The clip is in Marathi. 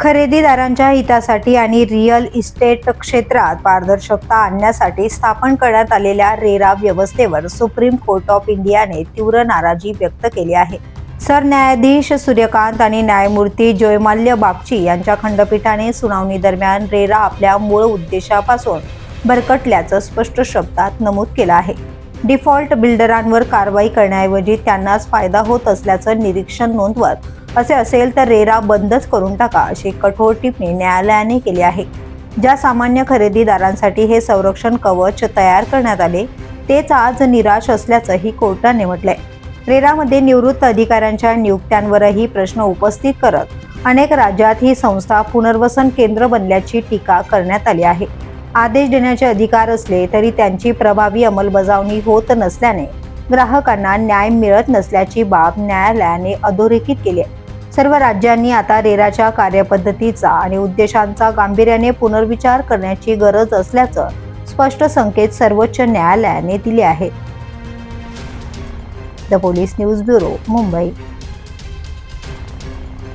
खरेदीदारांच्या हितासाठी आणि रिअल इस्टेट क्षेत्रात पारदर्शकता आणण्यासाठी स्थापन करण्यात आलेल्या रेरा व्यवस्थेवर सुप्रीम कोर्ट ऑफ इंडियाने तीव्र नाराजी व्यक्त केली आहे. सरन्यायाधीश सूर्यकांत आणि न्यायमूर्ती जयमाल्य बागची यांच्या खंडपीठाने सुनावणी दरम्यान रेरा आपल्या मूळ उद्देशापासून भरकटल्याचं स्पष्ट शब्दात नमूद केलं आहे. डिफॉल्ट बिल्डरांवर कारवाई करण्याऐवजी त्यांनाच फायदा होत असल्याचं निरीक्षण नोंदवत असे असेल तर रेरा बंदच करून टाका अशी कठोर टिप्पणी न्यायालयाने केली आहे. ज्या सामान्य खरेदीदारांसाठी हे संरक्षण कवच तयार करण्यात आले तेच आज निराश असल्याचंही कोर्टाने म्हटलंय. रेरामध्ये निवृत्त अधिकाऱ्यांच्या नियुक्त्यांवरही प्रश्न उपस्थित करत अनेक राज्यात ही संस्था पुनर्वसन केंद्र बनल्याची टीका करण्यात आली आहे. आदेश देण्याचे अधिकार असले तरी त्यांची प्रभावी अंमलबजावणी होत नसल्याने ग्राहकांना न्याय मिळत नसल्याची बाब न्यायालयाने अधोरेखित केली आहे. सर्व राज्यांनी आता रेराच्या कार्यपद्धतीचा आणि उद्देशांचा गांभीर्याने पुनर्विचार करण्याची गरज असल्याचं स्पष्ट संकेत सर्वोच्च न्यायालयाने दिले आहेत. The police news bureau, Mumbai.